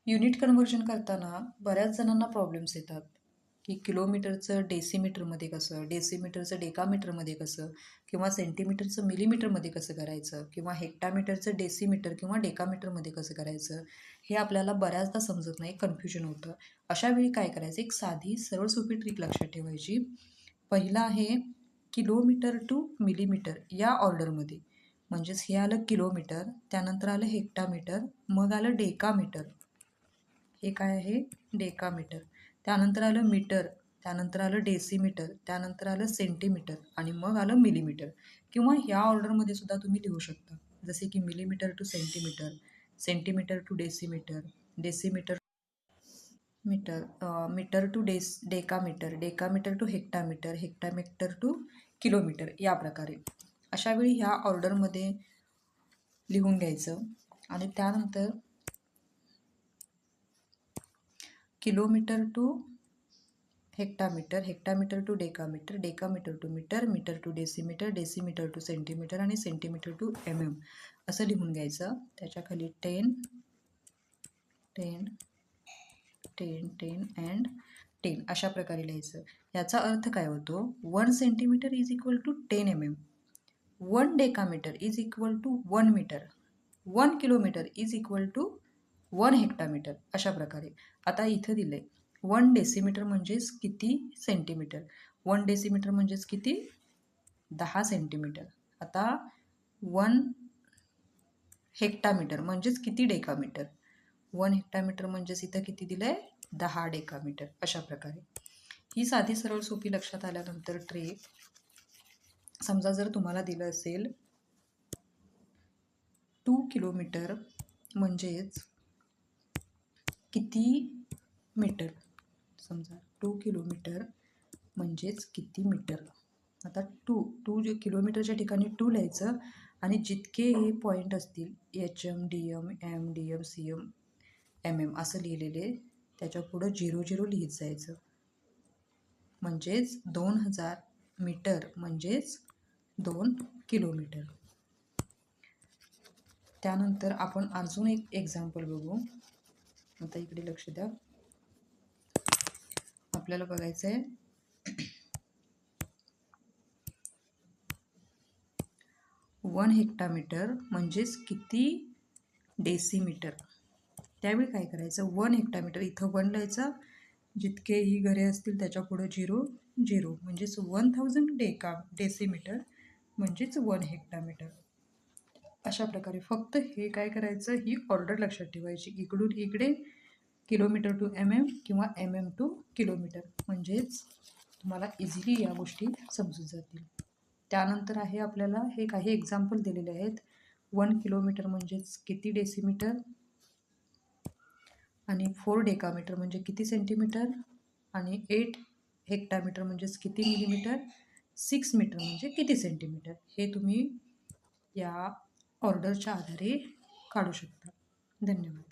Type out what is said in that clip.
Unit conversion करताना बऱ्याच जणांना प्रॉब्लेम्स येतात की किलोमीटरचं डेसिमीटरमध्ये कसं, डेसिमीटरचं डेकामीटरमध्ये कसं, किंवा सेंटीमीटरचं मिलीमीटरमध्ये कसं करायचं, किंवा हेक्टामीटरचं डेसिमीटर किंवा डेकामीटरमध्ये कसं करायचं, हे आपल्याला बऱ्याचदा समजत नाही, कन्फ्युजन होतं. अशा वेळी काय करायचं, एक साधी सरळ सोपी ट्रिक लक्षात ठेवायची. पहिला आहे किलोमीटर टू मिलीमीटर या ऑर्डरमध्ये. म्हणजेच हे आलं किलोमीटर, त्यानंतर आलं हेक्टामीटर, मग आलं डेकामीटर. हे काय आहे, डेकामीटर. त्यानंतर आलं मीटर, त्यानंतर आलं डेसिमीटर, त्यानंतर आलं सेंटीमीटर आणि मग आलं मिलीमीटर. किंवा ह्या ऑर्डरमध्ये सुद्धा तुम्ही लिहू शकता, जसे की millimetre two centimetre, centimetre to decimetre, decimetre metre to decametre, decametre to hectometre, hectometre two kilometre, या प्रकारे. अशा वेळी ह्या ऑर्डरमध्ये लिहून घ्यायचं. आणि त्यानंतर kilometre to hectometre, hectometre to decametre, decametre to metre, metre to decimetre, decimetre two centimetre आणि सेंटीमीटर टू MM असं लिहून घ्यायचं. त्याच्याखाली 10 10 10 10 अँड 10 अशा प्रकारे लिहायचं. याचा अर्थ काय होतो, 1 centimetre is equal to 10 MM, 1 decametre is equal to 1 metre, 1 kilometre is equal to 1 hectometre, अशा प्रकारे. आता इथं दिलं आहे 1 डेसिमीटर म्हणजेच किती सेंटीमीटर, 1 डेसिमीटर म्हणजेच किती 10 सेंटीमीटर. आता 1 हेक्टामीटर म्हणजेच किती डेकामीटर, 1 हेक्टामीटर म्हणजेच इथं किती दिलं आहे 10 डेकामीटर, अशा प्रकारे. ही साधी सरळ सोपी लक्षात आल्यानंतर ट्रिक, समजा जर तुम्हाला दिलं असेल 2 किलोमीटर म्हणजेच किती मीटर, समजा 2 किलोमीटर म्हणजेच किती मीटर. आता टू जे किलोमीटरच्या ठिकाणी 2 लिहायचं आणि जितके हे पॉईंट असतील HM DM M DM CM MM असं लिहिलेले त्याच्या पुढं 00 लिहित जायचं. म्हणजेच 2000 मीटर म्हणजेच 2 किलोमीटर. त्यानंतर आपण अजून एक एक्झाम्पल बघू. आता इकडे लक्ष द्या. आपल्याला बघायचं आहे 1 हेक्टामीटर म्हणजेच किती डेसिमीटर. त्यावेळी काय करायचं, 1 हेक्टामीटर इथं 1 लिहायचं, जितकेही घरे असतील त्याच्या पुढं 00 म्हणजेच 1000 डेसिमीटर म्हणजेच 1 हेक्टामीटर. अशा प्रकारे फक्त हे काय करायचं, ही ऑर्डर लक्षात ठेवायची. इकडून इकडे किलोमीटर टू MM किंवा MM टू किलोमीटर, म्हणजेच तुम्हाला इझिली या गोष्टी समजून जातील. त्यानंतर आहे आपल्याला हे काही एक्झाम्पल दिलेले आहेत. 1 किलोमीटर म्हणजेच किती डेसिमीटर, आणि 4 डेकामीटर म्हणजे किती सेंटीमीटर, आणि 8 हेक्टामीटर म्हणजेच किती मिलीमीटर, 6 मीटर म्हणजे किती सेंटीमीटर. हे तुम्ही या ऑर्डरच्या आधारे काढू शकता. धन्यवाद.